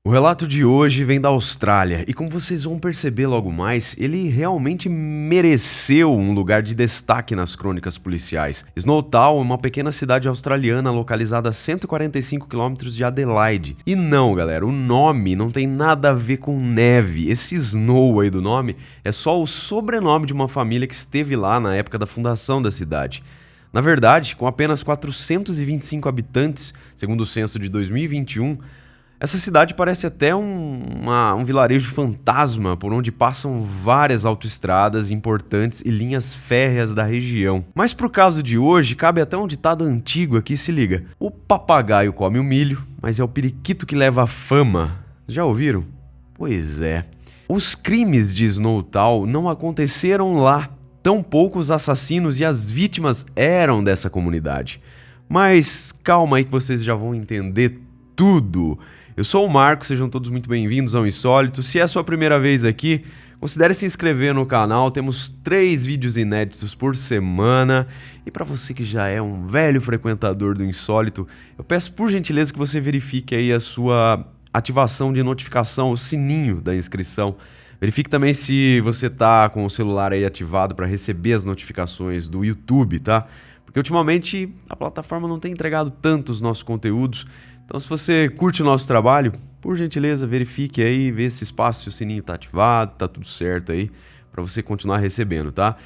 O relato de hoje vem da Austrália e, como vocês vão perceber logo mais, ele realmente mereceu um lugar de destaque nas crônicas policiais. Snowtown é uma pequena cidade australiana localizada a 145 km de Adelaide. E não, galera, o nome não tem nada a ver com neve. Esse Snow aí do nome é só o sobrenome de uma família que esteve lá na época da fundação da cidade. Na verdade, com apenas 425 habitantes, segundo o censo de 2021, essa cidade parece até um vilarejo fantasma por onde passam várias autoestradas importantes e linhas férreas da região. Mas pro caso de hoje, cabe até um ditado antigo aqui, se liga. O papagaio come o milho, mas é o periquito que leva a fama. Já ouviram? Pois é. Os crimes de Snowtown não aconteceram lá. Tampouco os assassinos e as vítimas eram dessa comunidade. Mas calma aí que vocês já vão entender tudo. Eu sou o Marco, sejam todos muito bem-vindos ao Insólito. Se é a sua primeira vez aqui, considere se inscrever no canal. Temos 3 vídeos inéditos por semana. E para você que já é um velho frequentador do Insólito, eu peço por gentileza que você verifique aí a sua ativação de notificação, o sininho da inscrição. Verifique também se você está com o celular aí ativado para receber as notificações do YouTube, tá? Porque ultimamente a plataforma não tem entregado tanto os nossos conteúdos. Então, se você curte o nosso trabalho, por gentileza, verifique aí, vê se espaço, se o sininho tá ativado, tá tudo certo aí, para você continuar recebendo, tá?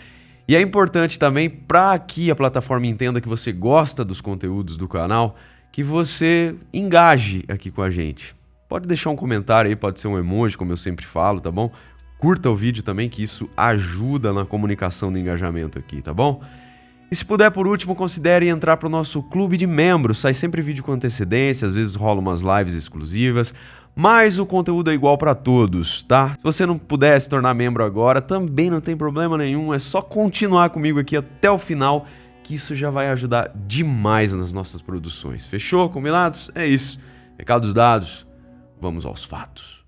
E é importante também, para que a plataforma entenda que você gosta dos conteúdos do canal, que você engaje aqui com a gente. Pode deixar um comentário aí, pode ser um emoji, como eu sempre falo, tá bom? Curta o vídeo também, que isso ajuda na comunicação do engajamento aqui, tá bom? E se puder, por último, considere entrar para o nosso clube de membros. Sai sempre vídeo com antecedência, às vezes rola umas lives exclusivas, mas o conteúdo é igual para todos, tá? Se você não puder se tornar membro agora, também não tem problema nenhum, é só continuar comigo aqui até o final, que isso já vai ajudar demais nas nossas produções. Fechou? Combinados? É isso. Recados dados, vamos aos fatos.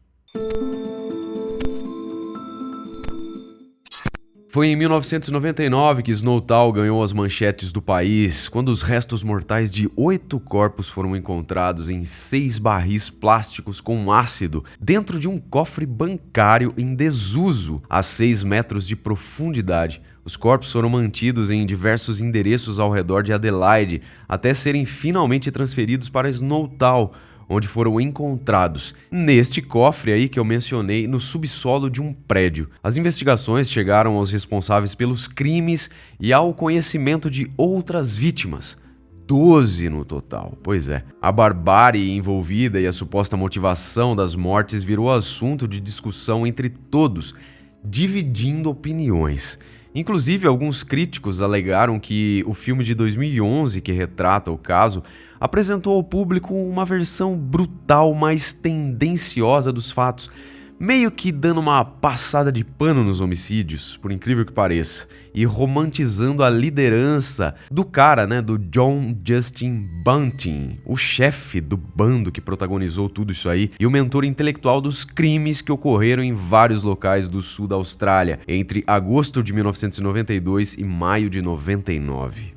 Foi em 1999 que Snowtown ganhou as manchetes do país, quando os restos mortais de 8 corpos foram encontrados em 6 barris plásticos com ácido dentro de um cofre bancário em desuso a 6 metros de profundidade. Os corpos foram mantidos em diversos endereços ao redor de Adelaide até serem finalmente transferidos para Snowtown, onde foram encontrados neste cofre aí que eu mencionei, no subsolo de um prédio. As investigações chegaram aos responsáveis pelos crimes e ao conhecimento de outras vítimas. 12 no total, pois é. A barbárie envolvida e a suposta motivação das mortes virou assunto de discussão entre todos, dividindo opiniões. Inclusive, alguns críticos alegaram que o filme de 2011, que retrata o caso, apresentou ao público uma versão brutal, mais tendenciosa dos fatos, meio que dando uma passada de pano nos homicídios, por incrível que pareça, e romantizando a liderança do cara, do John Justin Bunting, o chefe do bando que protagonizou tudo isso aí e o mentor intelectual dos crimes que ocorreram em vários locais do sul da Austrália, entre agosto de 1992 e maio de 99.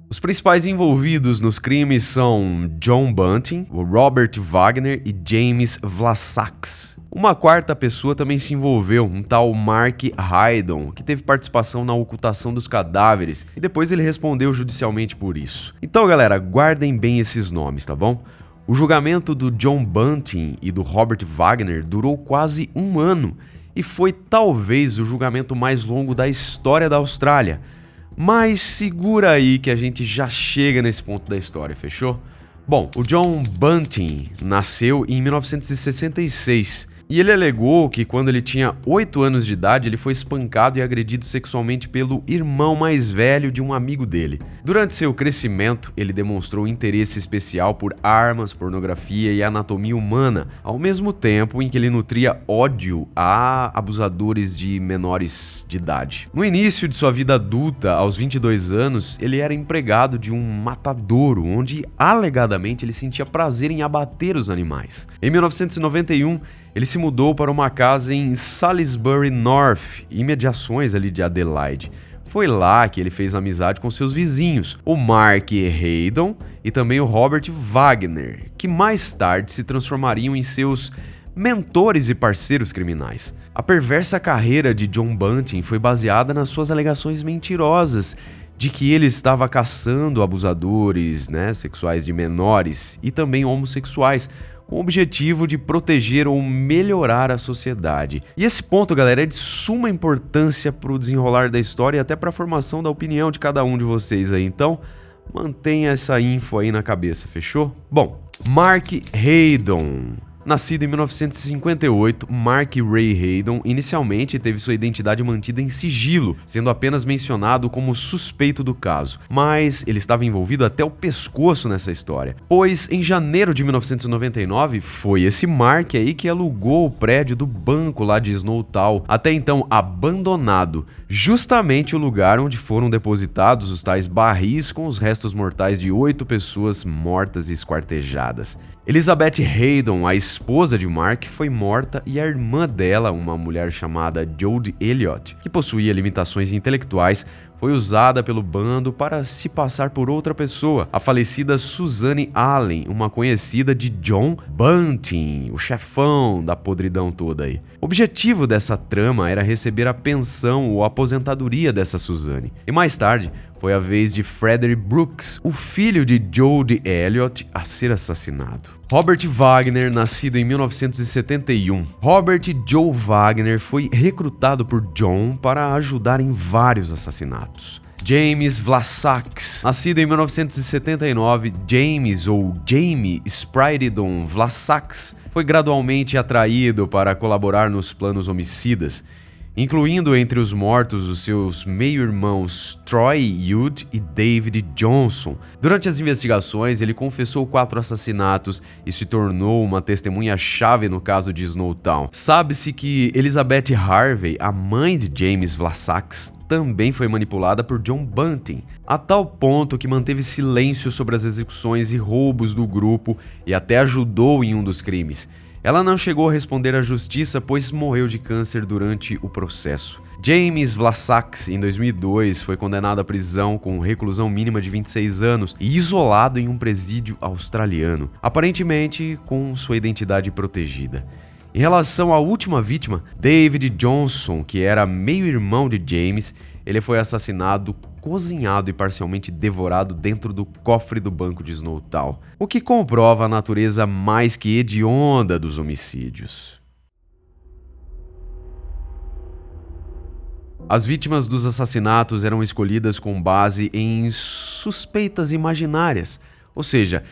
Os principais envolvidos nos crimes são John Bunting, o Robert Wagner e James Vlasax. Uma quarta pessoa também se envolveu, um tal Mark Haydon, que teve participação na ocultação dos cadáveres e depois ele respondeu judicialmente por isso. Então, galera, guardem bem esses nomes, tá bom? O julgamento do John Bunting e do Robert Wagner durou quase 1 ano e foi talvez o julgamento mais longo da história da Austrália. Mas segura aí que a gente já chega nesse ponto da história, fechou? Bom, o John Bunting nasceu em 1966 e ele alegou que quando ele tinha 8 anos de idade ele foi espancado e agredido sexualmente pelo irmão mais velho de um amigo dele. Durante seu crescimento, ele demonstrou interesse especial por armas, pornografia e anatomia humana, ao mesmo tempo em que ele nutria ódio a abusadores de menores de idade. No início de sua vida adulta, aos 22 anos, ele era empregado de um matadouro, onde alegadamente ele sentia prazer em abater os animais. Em 1991, ele se mudou para uma casa em Salisbury North, imediações ali de Adelaide. Foi lá que ele fez amizade com seus vizinhos, o Mark Haydon e também o Robert Wagner, que mais tarde se transformariam em seus mentores e parceiros criminais. A perversa carreira de John Bunting foi baseada nas suas alegações mentirosas de que ele estava caçando abusadores, sexuais de menores e também homossexuais, com o objetivo de proteger ou melhorar a sociedade. E esse ponto, galera, é de suma importância para o desenrolar da história e até para a formação da opinião de cada um de vocês aí. Então, mantenha essa info aí na cabeça, fechou? Bom, Mark Haydon. Nascido em 1958, Mark Ray Haydon inicialmente teve sua identidade mantida em sigilo, sendo apenas mencionado como suspeito do caso. Mas ele estava envolvido até o pescoço nessa história, pois em janeiro de 1999 foi esse Mark aí que alugou o prédio do banco lá de Snowtown, até então abandonado, justamente o lugar onde foram depositados os tais barris com os restos mortais de 8 pessoas mortas e esquartejadas. Elizabeth Haydon, a esposa de Mark, foi morta e a irmã dela, uma mulher chamada Jodie Elliott, que possuía limitações intelectuais, foi usada pelo bando para se passar por outra pessoa, a falecida Suzanne Allen, uma conhecida de John Bunting, o chefão da podridão toda aí. O objetivo dessa trama era receber a pensão ou a aposentadoria dessa Suzanne. E mais tarde, foi a vez de Frederick Brooks, o filho de Jodie Elliott, a ser assassinado. Robert Wagner, nascido em 1971. Robert Joe Wagner foi recrutado por John para ajudar em vários assassinatos. James Vlasax, nascido em 1979, James ou Jamie Spridon Vlasax foi gradualmente atraído para colaborar nos planos homicidas, incluindo entre os mortos os seus meio-irmãos Troy Yude e David Johnson. Durante as investigações, ele confessou 4 assassinatos e se tornou uma testemunha-chave no caso de Snowtown. Sabe-se que Elizabeth Harvey, a mãe de James Vlasax, também foi manipulada por John Bunting, a tal ponto que manteve silêncio sobre as execuções e roubos do grupo e até ajudou em um dos crimes. Ela não chegou a responder à justiça, pois morreu de câncer durante o processo. James Vlasax, em 2002, foi condenado à prisão com reclusão mínima de 26 anos e isolado em um presídio australiano, aparentemente com sua identidade protegida. Em relação à última vítima, David Johnson, que era meio-irmão de James, ele foi assassinado, cozinhado e parcialmente devorado dentro do cofre do banco de Snowtown, o que comprova a natureza mais que hedionda dos homicídios. As vítimas dos assassinatos eram escolhidas com base em suspeitas imaginárias, ou seja,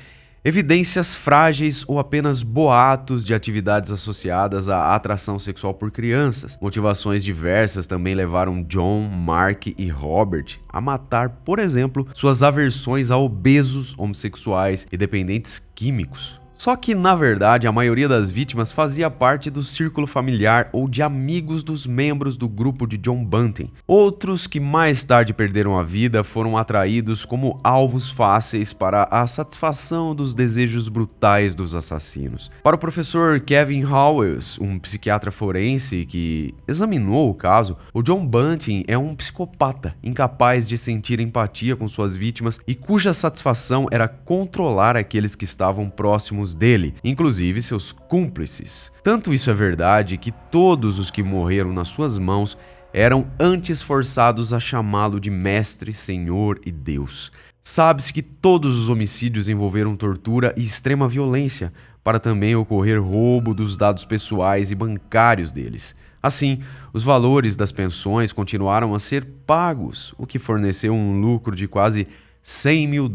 evidências frágeis ou apenas boatos de atividades associadas à atração sexual por crianças. Motivações diversas também levaram John, Mark e Robert a matar, por exemplo, suas aversões a obesos, homossexuais e dependentes químicos. Só que, na verdade, a maioria das vítimas fazia parte do círculo familiar ou de amigos dos membros do grupo de John Bunting. Outros que mais tarde perderam a vida foram atraídos como alvos fáceis para a satisfação dos desejos brutais dos assassinos. Para o professor Kevin Howells, um psiquiatra forense que examinou o caso, o John Bunting é um psicopata, incapaz de sentir empatia com suas vítimas e cuja satisfação era controlar aqueles que estavam próximos dele, inclusive seus cúmplices. Tanto isso é verdade que todos os que morreram nas suas mãos eram antes forçados a chamá-lo de mestre, senhor e Deus. Sabe-se que todos os homicídios envolveram tortura e extrema violência, para também ocorrer roubo dos dados pessoais e bancários deles. Assim, os valores das pensões continuaram a ser pagos, o que forneceu um lucro de quase $100 mil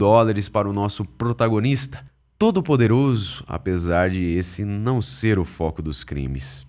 para o nosso protagonista, todo-poderoso, apesar de esse não ser o foco dos crimes.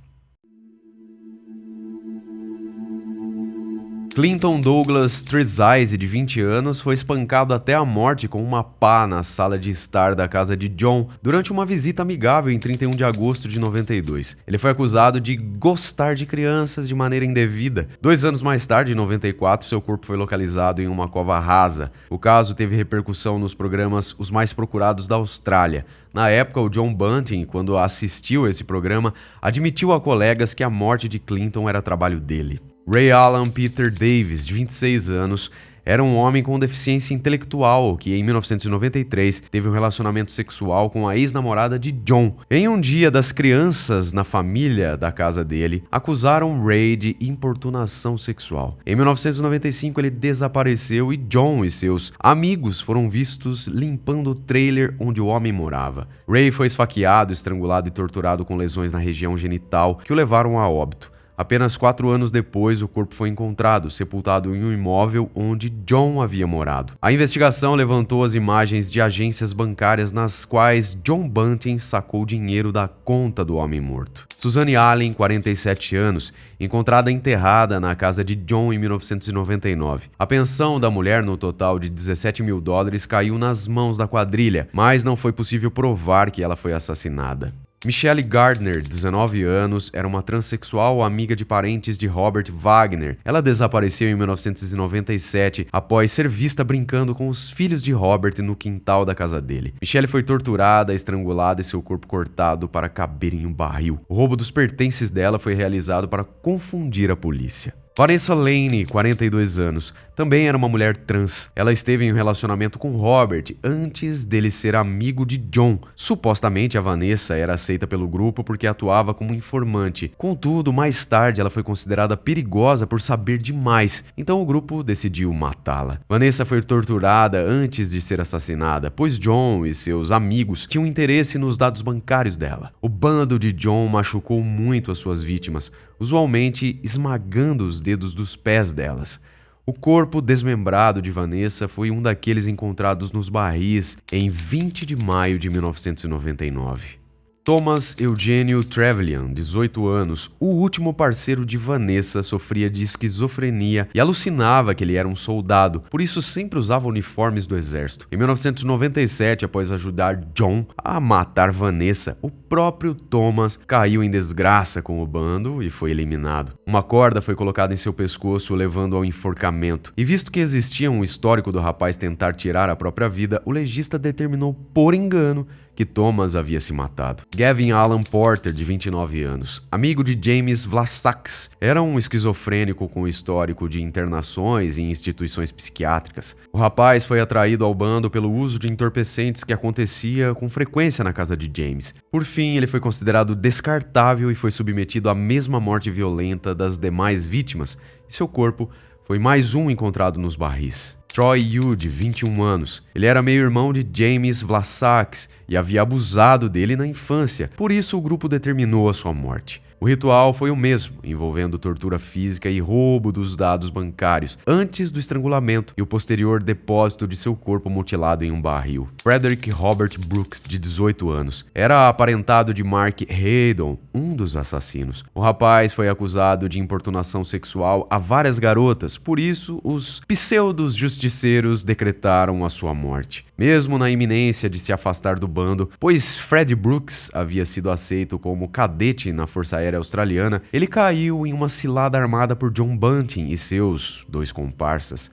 Clinton Douglas Trezise, de 20 anos, foi espancado até a morte com uma pá na sala de estar da casa de John durante uma visita amigável em 31 de agosto de 92. Ele foi acusado de gostar de crianças de maneira indevida. 2 anos mais tarde, em 94, seu corpo foi localizado em uma cova rasa. O caso teve repercussão nos programas Os Mais Procurados da Austrália. Na época, o John Bunting, quando assistiu a esse programa, admitiu a colegas que a morte de Clinton era trabalho dele. Ray Alan Peter Davis, de 26 anos, era um homem com deficiência intelectual que, em 1993, teve um relacionamento sexual com a ex-namorada de John. Em um dia, das crianças na família da casa dele acusaram Ray de importunação sexual. Em 1995, ele desapareceu e John e seus amigos foram vistos limpando o trailer onde o homem morava. Ray foi esfaqueado, estrangulado e torturado com lesões na região genital que o levaram a óbito. Apenas 4 anos depois, o corpo foi encontrado, sepultado em um imóvel onde John havia morado. A investigação levantou as imagens de agências bancárias nas quais John Bunting sacou dinheiro da conta do homem morto. Suzanne Allen, 47 anos, encontrada enterrada na casa de John em 1999. A pensão da mulher, no total de $17 mil, caiu nas mãos da quadrilha, mas não foi possível provar que ela foi assassinada. Michelle Gardner, 19 anos, era uma transexual amiga de parentes de Robert Wagner. Ela desapareceu em 1997 após ser vista brincando com os filhos de Robert no quintal da casa dele. Michelle foi torturada, estrangulada e seu corpo cortado para caber em um barril. O roubo dos pertences dela foi realizado para confundir a polícia. Vanessa Lane, 42 anos, também era uma mulher trans. Ela esteve em um relacionamento com Robert antes dele ser amigo de John. Supostamente, a Vanessa era aceita pelo grupo porque atuava como informante. Contudo, mais tarde ela foi considerada perigosa por saber demais, então o grupo decidiu matá-la. Vanessa foi torturada antes de ser assassinada, pois John e seus amigos tinham interesse nos dados bancários dela. O bando de John machucou muito as suas vítimas, usualmente esmagando os dedos dos pés delas. O corpo desmembrado de Vanessa foi um daqueles encontrados nos barris em 20 de maio de 1999. Thomas Eugênio Trevelyan, 18 anos, o último parceiro de Vanessa, sofria de esquizofrenia e alucinava que ele era um soldado, por isso sempre usava uniformes do exército. Em 1997, após ajudar John a matar Vanessa, o próprio Thomas caiu em desgraça com o bando e foi eliminado. Uma corda foi colocada em seu pescoço, levando ao enforcamento. E visto que existia um histórico do rapaz tentar tirar a própria vida, o legista determinou por engano que Thomas havia se matado. Gavin Alan Porter, de 29 anos, amigo de James Vlasax, era um esquizofrênico com histórico de internações em instituições psiquiátricas. O rapaz foi atraído ao bando pelo uso de entorpecentes que acontecia com frequência na casa de James. Por fim, ele foi considerado descartável e foi submetido à mesma morte violenta das demais vítimas, e seu corpo foi mais um encontrado nos barris. Troy Yu, de 21 anos. Ele era meio-irmão de James Vlasax e havia abusado dele na infância, por isso o grupo determinou a sua morte. O ritual foi o mesmo, envolvendo tortura física e roubo dos dados bancários, antes do estrangulamento e o posterior depósito de seu corpo mutilado em um barril. Frederick Robert Brooks, de 18 anos, era aparentado de Mark Haydon, um dos assassinos. O rapaz foi acusado de importunação sexual a várias garotas, por isso os pseudos justiceiros decretaram a sua morte. Mesmo na iminência de se afastar do bando, pois Fred Brooks havia sido aceito como cadete na Força Aérea Australiana, ele caiu em uma cilada armada por John Bunting e seus 2 comparsas.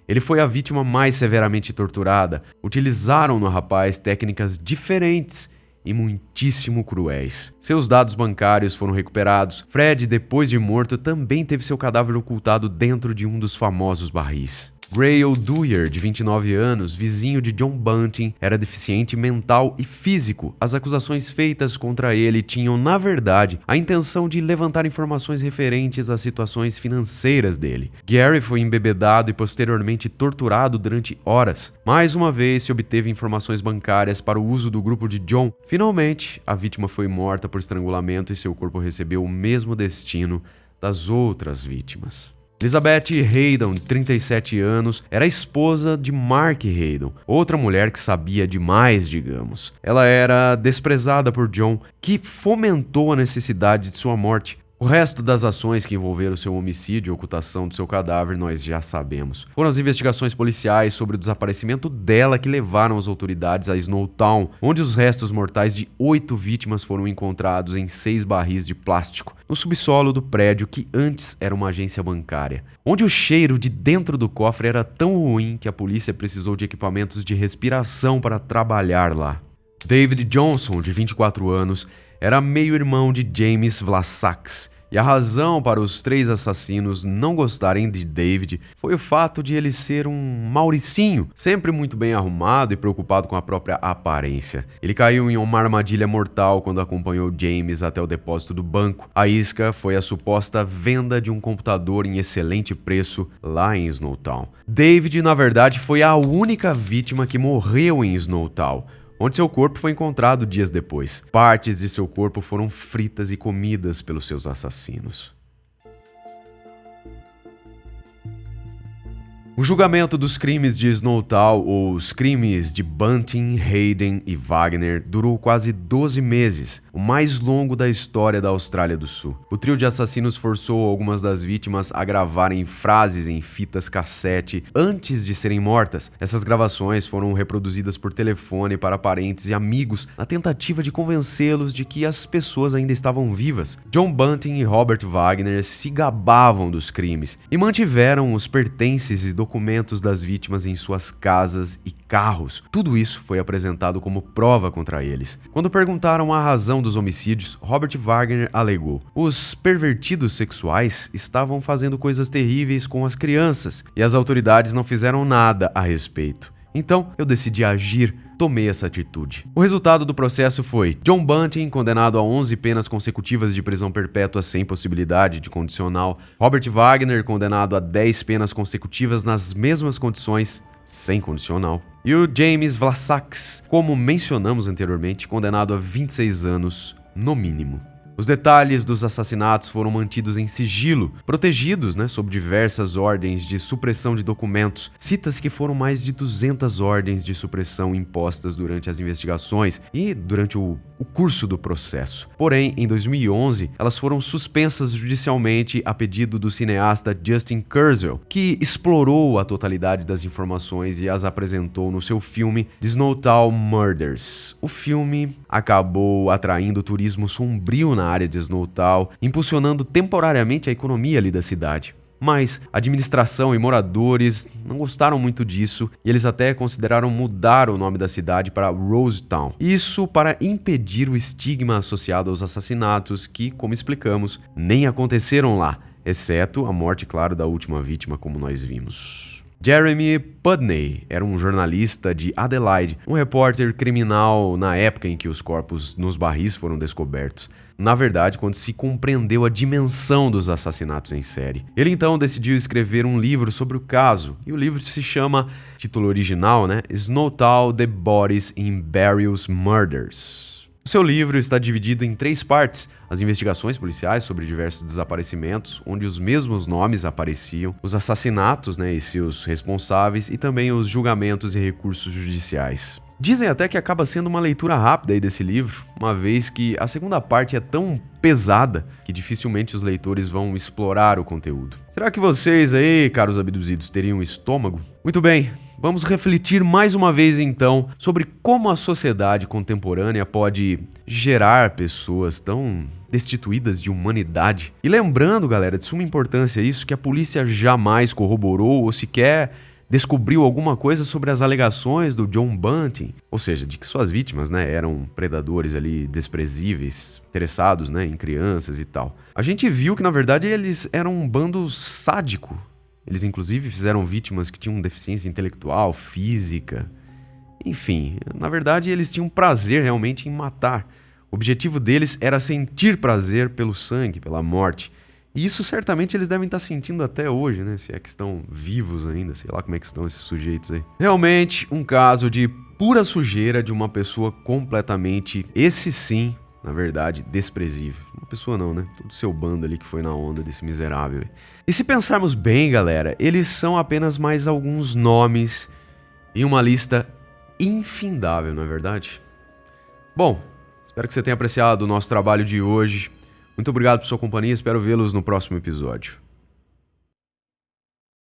Ele foi a vítima mais severamente torturada. Utilizaram no rapaz técnicas diferentes e muitíssimo cruéis. Seus dados bancários foram recuperados. Fred, depois de morto, também teve seu cadáver ocultado dentro de um dos famosos barris. Gray O'Dwyer, de 29 anos, vizinho de John Bunting, era deficiente mental e físico. As acusações feitas contra ele tinham, na verdade, a intenção de levantar informações referentes às situações financeiras dele. Gary foi embebedado e posteriormente torturado durante horas. Mais uma vez se obteve informações bancárias para o uso do grupo de John. Finalmente, a vítima foi morta por estrangulamento e seu corpo recebeu o mesmo destino das outras vítimas. Elizabeth Haydon, de 37 anos, era esposa de Mark Haydon, outra mulher que sabia demais, digamos. Ela era desprezada por John, que fomentou a necessidade de sua morte. O resto das ações que envolveram seu homicídio e ocultação do seu cadáver nós já sabemos. Foram as investigações policiais sobre o desaparecimento dela que levaram as autoridades a Snowtown, onde os restos mortais de 8 vítimas foram encontrados em 6 barris de plástico, no subsolo do prédio que antes era uma agência bancária, onde o cheiro de dentro do cofre era tão ruim que a polícia precisou de equipamentos de respiração para trabalhar lá. David Johnson, de 24 anos, era meio-irmão de James Vlasax E a razão para os 3 assassinos não gostarem de David foi o fato de ele ser um mauricinho, sempre muito bem arrumado e preocupado com a própria aparência. Ele caiu em uma armadilha mortal quando acompanhou James até o depósito do banco. A isca foi a suposta venda de um computador em excelente preço lá em Snowtown. David, na verdade, foi a única vítima que morreu em Snowtown, onde seu corpo foi encontrado dias depois. Partes de seu corpo foram fritas e comidas pelos seus assassinos. O julgamento dos crimes de Snowtown, ou os crimes de Bunting, Hayden e Wagner, durou quase 12 meses, o mais longo da história da Austrália do Sul. O trio de assassinos forçou algumas das vítimas a gravarem frases em fitas cassete antes de serem mortas. Essas gravações foram reproduzidas por telefone para parentes e amigos na tentativa de convencê-los de que as pessoas ainda estavam vivas. John Bunting e Robert Wagner se gabavam dos crimes e mantiveram os pertences e documentos das vítimas em suas casas e carros. Tudo isso foi apresentado como prova contra eles. Quando perguntaram a razão dos homicídios, Robert Wagner alegou: os pervertidos sexuais estavam fazendo coisas terríveis com as crianças e as autoridades não fizeram nada a respeito. Então, eu decidi agir, tomei essa atitude. O resultado do processo foi John Bunting condenado a 11 penas consecutivas de prisão perpétua sem possibilidade de condicional, Robert Wagner condenado a 10 penas consecutivas nas mesmas condições, sem condicional, e o James Vlasax, como mencionamos anteriormente, condenado a 26 anos no mínimo. Os detalhes dos assassinatos foram mantidos em sigilo, protegidos, sob diversas ordens de supressão de documentos. Cita-se que foram mais de 200 ordens de supressão impostas durante as investigações e durante o curso do processo. Porém, em 2011, elas foram suspensas judicialmente a pedido do cineasta Justin Kurzel, que explorou a totalidade das informações e as apresentou no seu filme The Snowtown Murders. O filme acabou atraindo turismo sombrio na área de Snowtown, impulsionando temporariamente a economia ali da cidade. Mas a administração e moradores não gostaram muito disso e eles até consideraram mudar o nome da cidade para Rosetown. Isso para impedir o estigma associado aos assassinatos que, como explicamos, nem aconteceram lá, exceto a morte, claro, da última vítima, como nós vimos. Jeremy Pudney era um jornalista de Adelaide, um repórter criminal na época em que os corpos nos barris foram descobertos. Na verdade, quando se compreendeu a dimensão dos assassinatos em série. Ele então decidiu escrever um livro sobre o caso, e o livro se chama, título original, Snowtown: The Bodies in Various Murders. O seu livro está dividido em 3 partes: as investigações policiais sobre diversos desaparecimentos, onde os mesmos nomes apareciam, os assassinatos, e seus responsáveis, e também os julgamentos e recursos judiciais. Dizem até que acaba sendo uma leitura rápida aí desse livro, uma vez que a segunda parte é tão pesada que dificilmente os leitores vão explorar o conteúdo. Será que vocês aí, caros abduzidos, teriam estômago? Muito bem, vamos refletir mais uma vez então sobre como a sociedade contemporânea pode gerar pessoas tão destituídas de humanidade. E lembrando, galera, de suma importância isso, que a polícia jamais corroborou ou sequer descobriu alguma coisa sobre as alegações do John Bunting, ou seja, de que suas vítimas, eram predadores ali desprezíveis, interessados, em crianças e tal. A gente viu que, na verdade, eles eram um bando sádico. Eles, inclusive, fizeram vítimas que tinham deficiência intelectual, física. Enfim, na verdade, eles tinham prazer realmente em matar. O objetivo deles era sentir prazer pelo sangue, pela morte. E isso certamente eles devem estar sentindo até hoje, se é que estão vivos ainda, sei lá como é que estão esses sujeitos aí. Realmente um caso de pura sujeira de uma pessoa completamente, esse sim, na verdade, desprezível. Uma pessoa não, todo seu bando ali que foi na onda desse miserável. E se pensarmos bem, galera, eles são apenas mais alguns nomes em uma lista infindável, não é verdade? Bom, espero que você tenha apreciado o nosso trabalho de hoje. Muito obrigado por sua companhia, espero vê-los no próximo episódio.